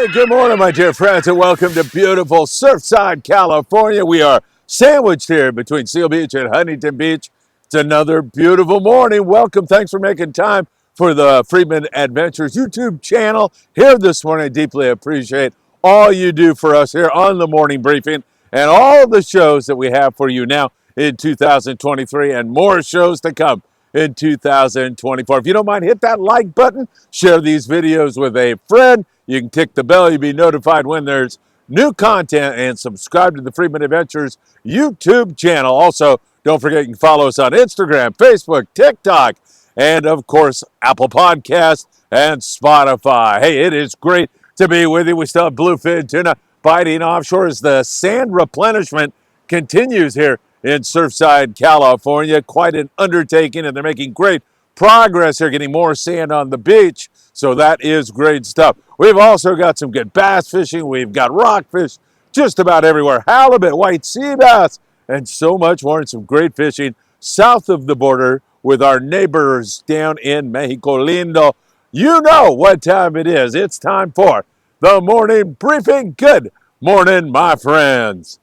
Hey, good morning, my dear friends, and welcome to beautiful Surfside, California. We are sandwiched here between Seal Beach and Huntington Beach. It's another beautiful morning. Welcome. Thanks for making time for the Friedman Adventures YouTube channel here this morning. I deeply appreciate all you do for us here on the morning briefing and all the shows that we have for you now in 2023 and more shows to come in 2024. If you don't mind, hit that like button, share these videos with a friend. You can tick the bell. You'll be notified when there's new content, and subscribe to the Friedman Adventures YouTube channel. Also, don't forget you can follow us on Instagram, Facebook, TikTok, and of course, Apple Podcasts and Spotify. Hey, it is great to be with you. We still have bluefin tuna biting offshore as the sand replenishment continues here in Surfside, California. Quite an undertaking, and they're making great progress here, getting more sand on the beach. So that is great stuff. We've also got some good bass fishing. We've got rockfish just about everywhere, halibut, white sea bass, and so much more, and some great fishing south of the border with our neighbors down in Mexico Lindo. You know what time it is. It's time for the morning briefing. Good morning, my friends.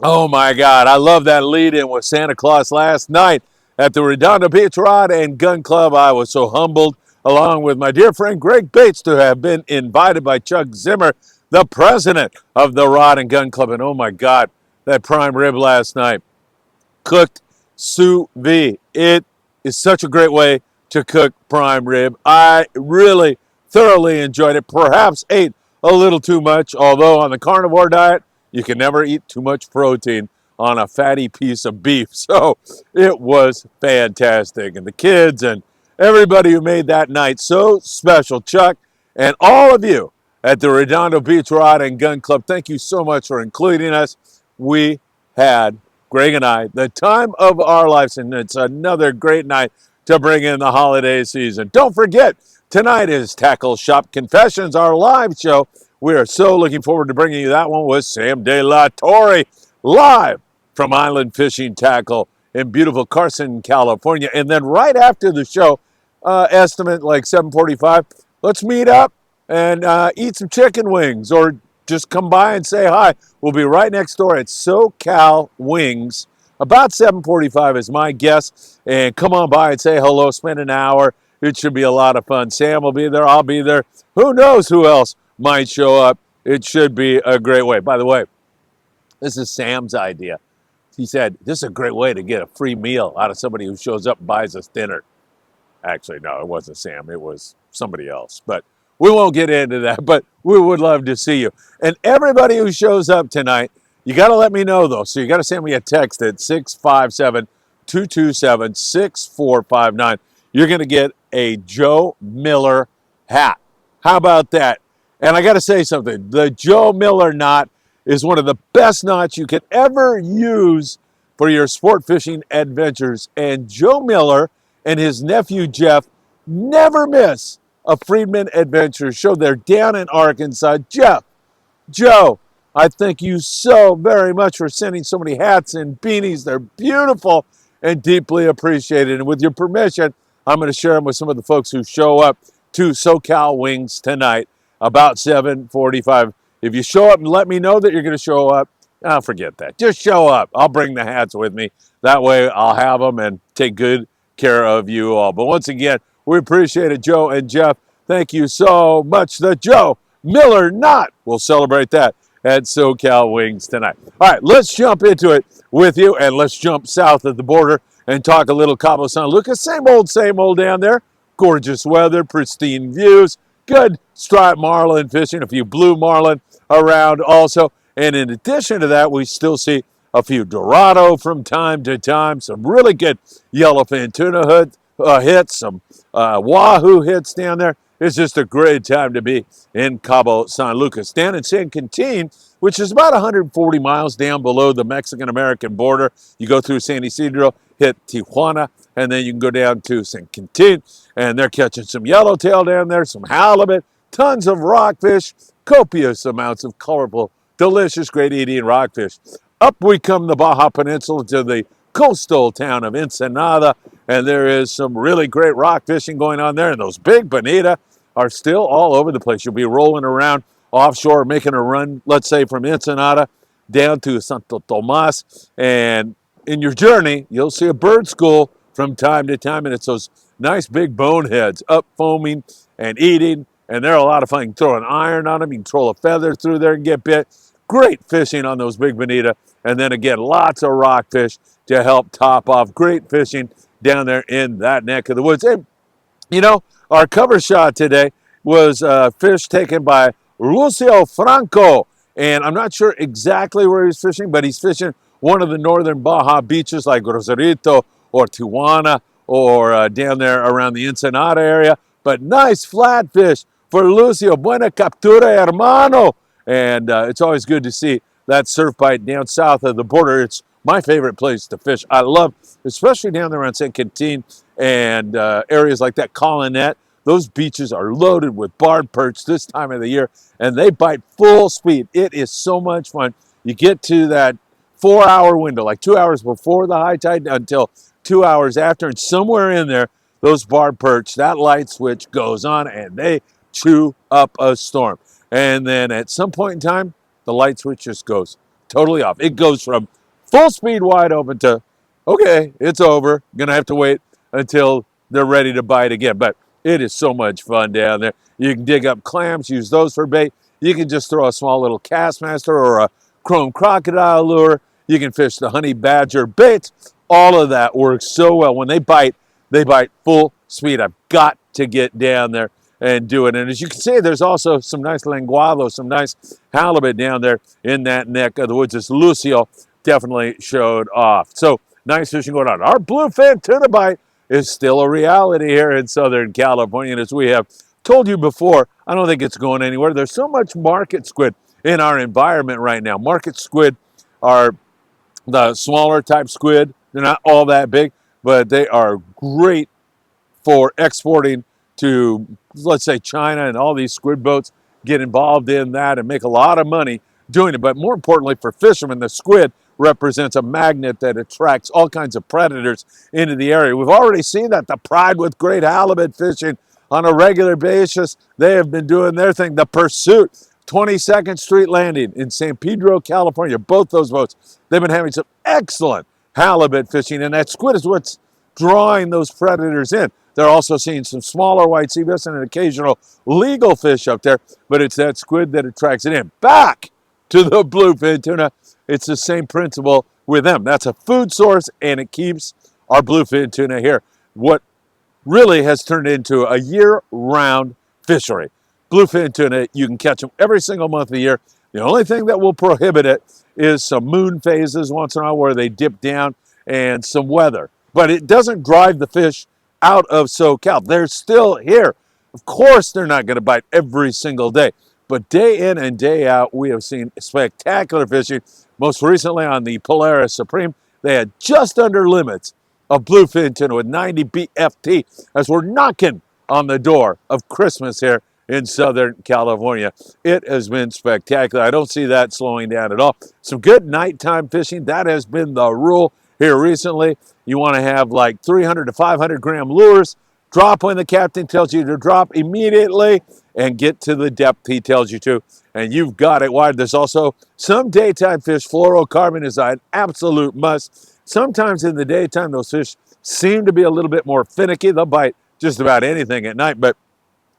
Oh my God, I love that lead-in with Santa Claus last night at the Redondo Beach Rod and Gun Club. I was so humbled, along with my dear friend Greg Bates, to have been invited by Chuck Zimmer, the president of the Rod and Gun Club. And oh my God, that prime rib last night, cooked sous vide. It is such a great way to cook prime rib. I really thoroughly enjoyed it. Perhaps ate a little too much, although on the carnivore diet, you can never eat too much protein on a fatty piece of beef. So it was fantastic. And the kids and everybody who made that night so special, Chuck, and all of you at the Redondo Beach Rod and Gun Club, thank you so much for including us. We had, Greg and I, the time of our lives, and it's another great night to bring in the holiday season. Don't forget, tonight is Tackle Shop Confessions, our live show. We are so looking forward to bringing you that one with Sam De La Torre, live from Island Fishing Tackle in beautiful Carson, California. And then right after the show, estimate like 7:45, let's meet up and eat some chicken wings, or just come by and say hi. We'll be right next door at SoCal Wings. About 7:45 is my guess. And come on by and say hello, spend an hour. It should be a lot of fun. Sam will be there, I'll be there. Who knows who else might show up. It should be a great way. By the way, this is Sam's idea. He said, this is a great way to get a free meal out of somebody who shows up and buys us dinner. Actually, no, it wasn't Sam. It was somebody else. But we won't get into that. But we would love to see you. And everybody who shows up tonight, you got to let me know, though. So you got to send me a text at 657-227-6459. You're going to get a Joe Miller hat. How about that? And I got to say something. The Joe Miller knot is one of the best knots you could ever use for your sport fishing adventures. And Joe Miller and his nephew Jeff never miss a Friedman Adventures show. They're down in Arkansas. Jeff, Joe, I thank you so very much for sending so many hats and beanies. They're beautiful and deeply appreciated. And with your permission, I'm going to share them with some of the folks who show up to SoCal Wings tonight about 7:45. If you show up and let me know that you're going to show up, I'll forget that. Just show up. I'll bring the hats with me. That way I'll have them and take good care of you all. But once again, we appreciate it, Joe and Jeff. Thank you so much. The Joe Miller knot. We'll celebrate that at SoCal Wings tonight. All right, let's jump into it with you, and let's jump south of the border and talk a little Cabo San Lucas. Same old down there. Gorgeous weather, pristine views, good striped marlin fishing, a few blue marlin around also. And in addition to that, we still see a few Dorado from time to time, some really good yellowfin tuna hits, some wahoo hits down there. It's just a great time to be in Cabo San Lucas. Down in San Quintin, which is about 140 miles down below the Mexican-American border. You go through San Isidro, hit Tijuana, and then you can go down to San Quintin, and they're catching some yellowtail down there, some halibut, tons of rockfish, copious amounts of colorful, delicious, great eating rockfish. Up we come the Baja Peninsula to the coastal town of Ensenada, and there is some really great rock fishing going on there, and those big bonita are still all over the place. You'll be rolling around offshore, making a run, let's say from Ensenada down to Santo Tomas, and in your journey, you'll see a bird school from time to time, and it's those nice big boneheads up foaming and eating, and they're a lot of fun. You can throw an iron on them, you can throw a feather through there and get bit. Great fishing on those big bonita, and then again, lots of rockfish to help top off. Great fishing down there in that neck of the woods. And you know, our cover shot today was fish taken by Lucio Franco. And I'm not sure exactly where he's fishing, but he's fishing one of the northern Baja beaches like Rosarito or Tijuana or down there around the Ensenada area. But nice flatfish for Lucio. Buena captura, hermano. And it's always good to see that surf bite down south of the border. It's my favorite place to fish. I love, especially down there on St. Quentin and areas like that, Colonette. Those beaches are loaded with barred perch this time of the year, and they bite full speed. It is so much fun. You get to that 4-hour window, like 2 hours before the high tide until 2 hours after, and somewhere in there, those barred perch, that light switch goes on, and they chew up a storm. And then at some point in time, the light switch just goes totally off. It goes from full speed wide open to, okay, it's over. Gonna have to wait until they're ready to bite again. But it is so much fun down there. You can dig up clams, use those for bait. You can just throw a small little Castmaster or a chrome crocodile lure. You can fish the honey badger baits. All of that works so well. When they bite full speed. I've got to get down there and do it. And as you can see, there's also some nice lenguado, some nice halibut down there in that neck of the woods. As Lucio definitely showed off. So nice fishing going on. Our bluefin tuna bite is still a reality here in Southern California. And as we have told you before, I don't think it's going anywhere. There's so much market squid in our environment right now. Market squid are the smaller type squid. They're not all that big, but they are great for exporting to, let's say, China, and all these squid boats get involved in that and make a lot of money doing it. But more importantly for fishermen, the squid represents a magnet that attracts all kinds of predators into the area. We've already seen that. The Pride with great halibut fishing on a regular basis. They have been doing their thing. The Pursuit, 22nd Street Landing in San Pedro, California. Both those boats, they've been having some excellent halibut fishing, and that squid is what's drawing those predators in. They're also seeing some smaller white sea bass and an occasional legal fish up there, but it's that squid that attracts it in. Back to the bluefin tuna. It's the same principle with them. That's a food source, and it keeps our bluefin tuna here. What really has turned into a year-round fishery. Bluefin tuna, you can catch them every single month of the year. The only thing that will prohibit it is some moon phases once in a while where they dip down and some weather. But it doesn't drive the fish out of SoCal. They're still here. Of course, they're not going to bite every single day. But day in and day out, we have seen spectacular fishing. Most recently on the Polaris Supreme, they had just under limits of bluefin tuna with 90 BFT as we're knocking on the door of Christmas here in Southern California. It has been spectacular. I don't see that slowing down at all. Some good nighttime fishing. That has been the rule here recently. You want to have like 300 to 500 gram lures. Drop when the captain tells you to drop immediately and get to the depth he tells you to. And you've got it wide. There's also some daytime fish. Fluorocarbon is an absolute must. Sometimes in the daytime, those fish seem to be a little bit more finicky. They'll bite just about anything at night, but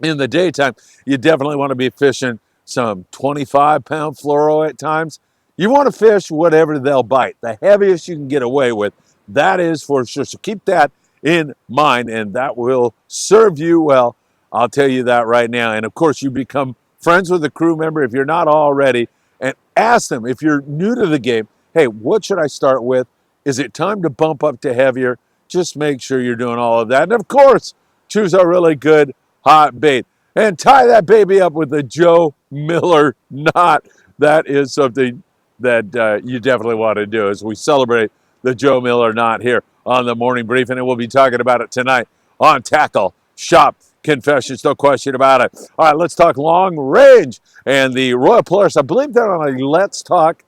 in the daytime, you definitely want to be fishing some 25-pound fluoro at times. You want to fish whatever they'll bite. The heaviest you can get away with, that is for sure. So keep that in mind, and that will serve you well. I'll tell you that right now. And of course, you become friends with a crew member if you're not already, and ask them if you're new to the game, hey, what should I start with? Is it time to bump up to heavier? Just make sure you're doing all of that. And of course, choose a really good hot bait and tie that baby up with a Joe Miller knot. That is something that you definitely want to do as we celebrate the Joe Miller knot here on the morning briefing, and we'll be talking about it tonight on Tackle Shop Confessions, no question about it. All right, let's talk long range and the Royal Polaris. I believe they're on a Let's Talk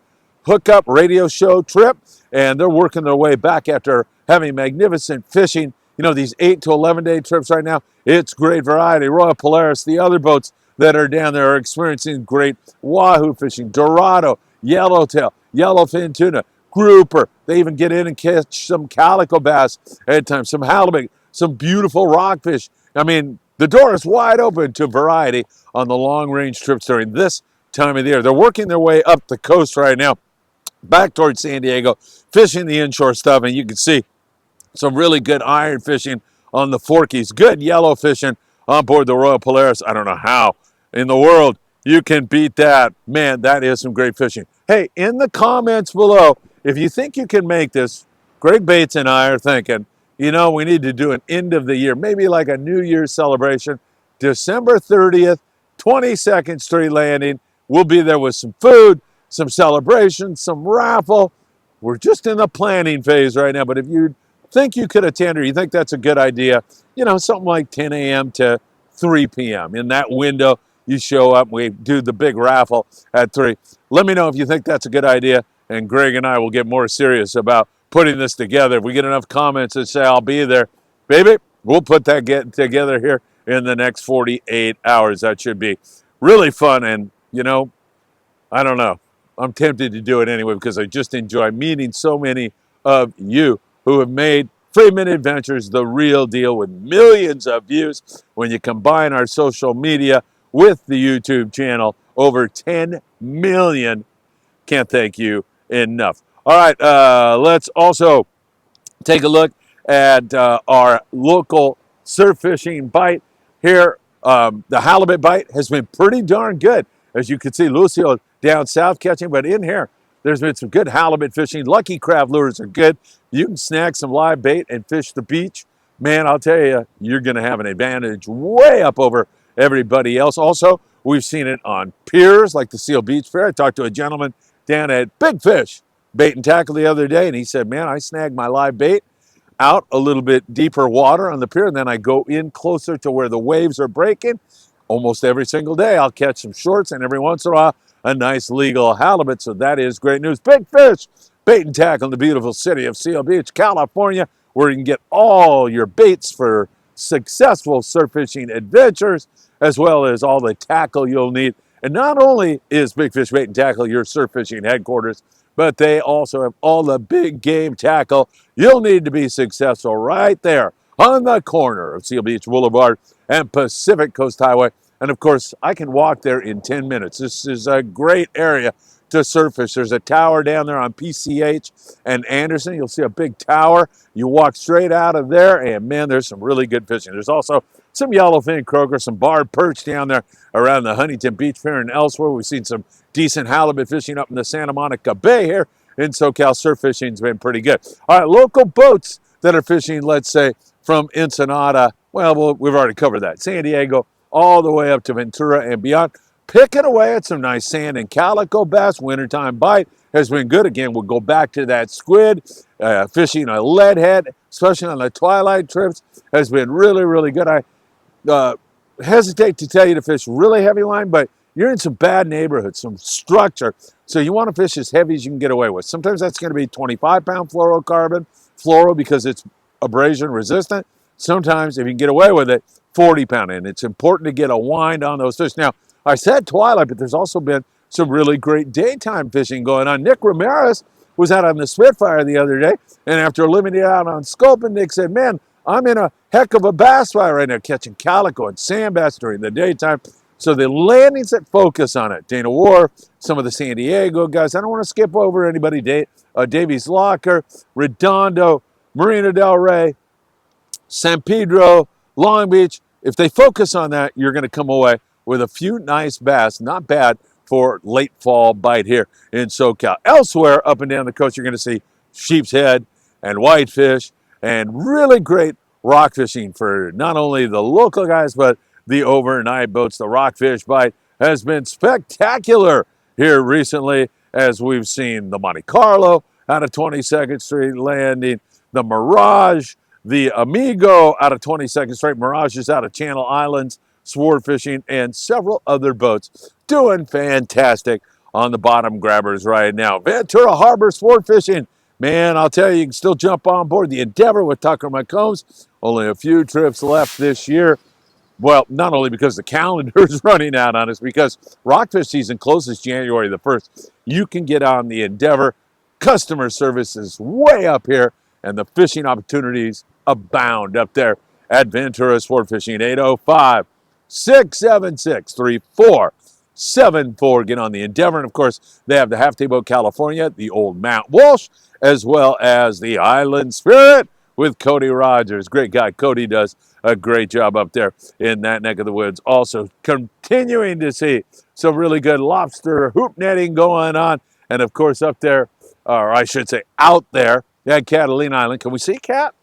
hookup radio show trip, and they're working their way back after having magnificent fishing you know, these 8 to 11 day trips right now, it's great variety. Royal Polaris, the other boats that are down there are experiencing great wahoo fishing, dorado, yellowtail, yellowfin tuna, grouper. They even get in and catch some calico bass at times, some halibut, some beautiful rockfish. I mean, the door is wide open to variety on the long range trips during this time of the year. They're working their way up the coast right now, back towards San Diego, fishing the inshore stuff, and you can see some really good iron fishing on the Forkies. Good yellow fishing on board the Royal Polaris. I don't know how in the world you can beat that. Man, that is some great fishing. Hey, in the comments below, if you think you can make this, Greg Bates and I are thinking, you know, we need to do an end of the year, maybe like a New Year's celebration. December 30th, 22nd Street Landing. We'll be there with some food, some celebration, some raffle. We're just in the planning phase right now, but if you think you could attend or you think that's a good idea, you know, something like 10 a.m. to 3 p.m. In that window, you show up, we do the big raffle at 3. Let me know if you think that's a good idea, and Greg and I will get more serious about putting this together. If we get enough comments that say I'll be there, baby, we'll put that get together here in the next 48 hours. That should be really fun, and, you know, I don't know. I'm tempted to do it anyway because I just enjoy meeting so many of you who have made Friedman Adventures the real deal with millions of views. When you combine our social media with the YouTube channel, over 10 million. Can't thank you enough. All right, let's also take a look at our local surf fishing bite here. The halibut bite has been pretty darn good. As you can see, Lucio down south catching, but in here, there's been some good halibut fishing. Lucky Craft lures are good. You can snag some live bait and fish the beach. Man, I'll tell you, you're going to have an advantage way up over everybody else. Also, we've seen it on piers like the Seal Beach Pier. I talked to a gentleman down at Big Fish Bait and Tackle the other day, and he said, man, I snagged my live bait out a little bit deeper water on the pier, and then I go in closer to where the waves are breaking. Almost every single day, I'll catch some shorts, and every once in a while, a nice legal halibut. So that is great news. Big Fish Bait and Tackle in the beautiful city of Seal Beach, California, where you can get all your baits for successful surf fishing adventures, as well as all the tackle you'll need. And not only is Big Fish Bait and Tackle your surf fishing headquarters, but they also have all the big game tackle you'll need to be successful right there on the corner of Seal Beach Boulevard and Pacific Coast Highway. And of course, I can walk there in 10 minutes. This is a great area to surf fish. There's a tower down there on PCH and Anderson. You'll see a big tower. You walk straight out of there, and man, there's some really good fishing. There's also some yellowfin croaker, some barred perch down there around the Huntington Beach Pier and elsewhere. We've seen some decent halibut fishing up in the Santa Monica Bay here in SoCal. Surf fishing's been pretty good. All right, local boats that are fishing, let's say, from Ensenada, well, we've already covered that. San Diego, all the way up to Ventura and beyond. Picking away at some nice sand and calico bass. Wintertime bite has been good. Again, we'll go back to that squid. Fishing a lead head, especially on the twilight trips, has been really, really good. I hesitate to tell you to fish really heavy line, but you're in some bad neighborhoods, some structure. So you want to fish as heavy as you can get away with. Sometimes that's going to be 25-pound fluorocarbon, fluoro because it's abrasion resistant. Sometimes, if you can get away with it, 40-pound. And it's important to get a wind on those fish. Now, I said twilight, but there's also been some really great daytime fishing going on. Nick Ramirez was out on the Spitfire the other day, and after limiting it out on scope, and Nick said, man, I'm in a heck of a bass fire right now, catching calico and sand bass during the daytime. So the landings that focus on it, Dana Wharf, some of the San Diego guys, I don't want to skip over anybody, Davies Locker, Redondo, Marina del Rey, San Pedro, Long Beach. If they focus on that, you're going to come away with a few nice bass. Not bad for late fall bite here in SoCal. Elsewhere, up and down the coast, you're going to see sheep's head and whitefish and really great rock fishing for not only the local guys, but the overnight boats. The rockfish bite has been spectacular here recently, as we've seen the Monte Carlo out of 22nd Street Landing, the Mirage, the Amigo out of 22nd Street, Mirage is out of Channel Islands, sword fishing, and several other boats doing fantastic on the bottom grabbers right now. Ventura Harbor sport fishing Man, I'll tell you, you can still jump on board the Endeavor with Tucker McCombs. Only a few trips left this year. Well, not only because the calendar is running out on us, because rockfish season closes January the 1st. You can get on the Endeavor. Customer service is way up here, and the fishing opportunities abound up there at Ventura Sport Fishing. 805 676 3474. Get on the Endeavor. And of course, they have the Half Day Boat California, the Old Mount Walsh, as well as the Island Spirit with Cody Rogers. Great guy. Cody does a great job up there in that neck of the woods. Also, continuing to see some really good lobster hoop netting going on. And of course, up there, or I should say out there at Catalina Island. Can we see Cat?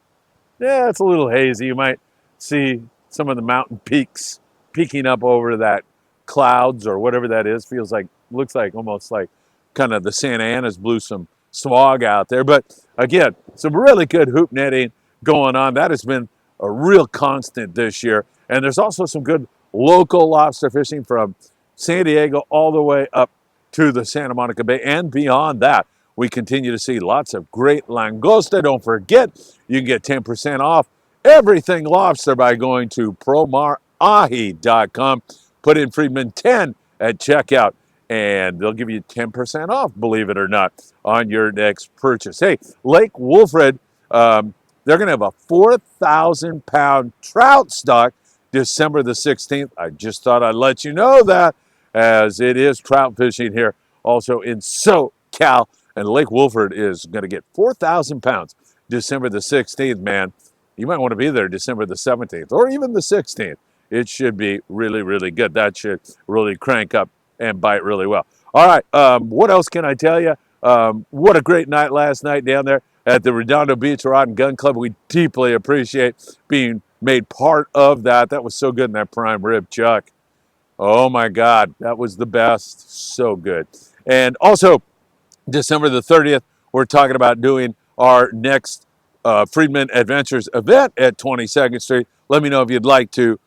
Yeah, it's a little hazy. You might see some of the mountain peaks peeking up over that clouds or whatever that is. Feels like, looks like almost like kind of the Santa Ana's blew some smog out there. But again, some really good hoop netting going on. That has been a real constant this year. And there's also some good local lobster fishing from San Diego all the way up to the Santa Monica Bay and beyond that. We continue to see lots of great langosta. Don't forget, you can get 10% off everything lobster by going to promarahi.com. Put in Friedman 10 at checkout, and they'll give you 10% off, believe it or not, on your next purchase. Hey, Lake Wolfred, they're going to have a 4,000-pound trout stock December the 16th. I just thought I'd let you know that, as it is trout fishing here also in SoCal. And Lake Wolford is going to get 4,000 pounds December the 16th, man. You might want to be there December the 17th or even the 16th. It should be really, really good. That should really crank up and bite really well. All right, what else can I tell you? What a great night last night down there at the Redondo Beach Rod and Gun Club. We deeply appreciate being made part of that. That was so good in that prime rib chuck. Oh, my God, that was the best. So good. And also, December the 30th, we're talking about doing our next Friedman Adventures event at 22nd Street. Let me know if you'd like to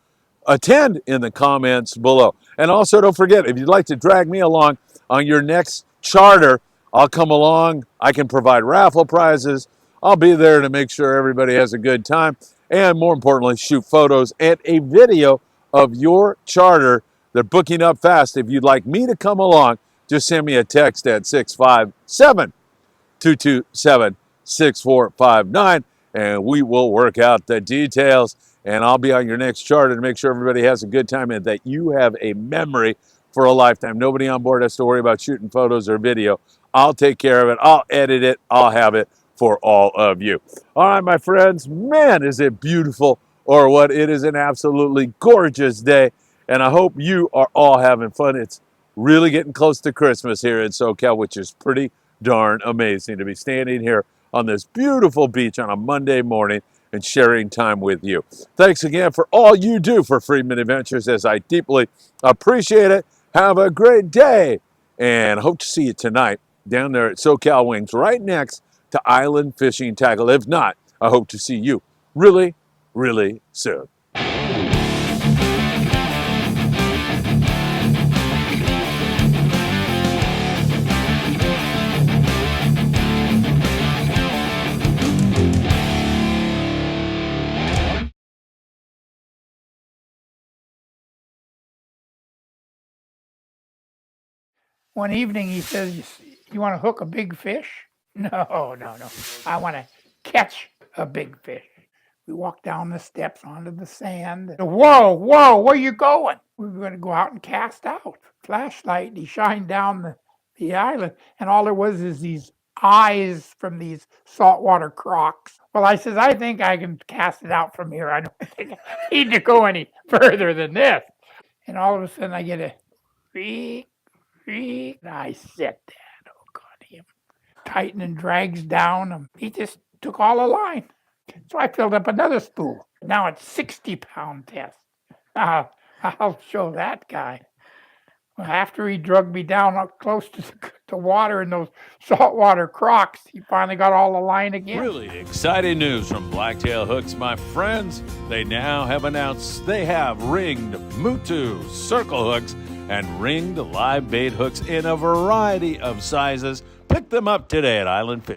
attend in the comments below. And also, don't forget, if you'd like to drag me along on your next charter, I'll come along. I can provide raffle prizes. I'll be there to make sure everybody has a good time. And more importantly, shoot photos and a video of your charter. They're booking up fast. If you'd like me to come along, just send me a text at 657-227-6459, and we will work out the details. And I'll be on your next charter to make sure everybody has a good time and that you have a memory for a lifetime. Nobody on board has to worry about shooting photos or video. I'll take care of it. I'll edit it. I'll have it for all of you. All right, my friends, man, is it beautiful or what? It is an absolutely gorgeous day, and I hope you are all having fun. It's really getting close to Christmas here in SoCal, which is pretty darn amazing to be standing here on this beautiful beach on a Monday morning and sharing time with you. Thanks again for all you do for Friedman Adventures, as I deeply appreciate it. Have a great day, and hope to see you tonight down there at SoCal Wings, right next to Island Fishing Tackle. If not, I hope to see you really, really soon. One evening he says, "You want to hook a big fish?" No. I want to catch a big fish. We walked down the steps onto the sand. Whoa, where you going? We were going to go out and cast out. Flashlight, he shined down the island, and all there was is these eyes from these saltwater crocs. Well, I says, I think I can cast it out from here. I don't think I need to go any further than this. And all of a sudden I get a freak. I sit there, oh God, him tighten and drags down. He just took all the line. So I filled up another spool. Now it's 60-pound test. I'll show that guy. Well, after he drugged me down up close to the water and those saltwater crocs, he finally got all the line again. Really exciting news from Blacktail Hooks, my friends. They now have announced they have ringed Mutu circle hooks and ringed live bait hooks in a variety of sizes. Pick them up today at Island Fish.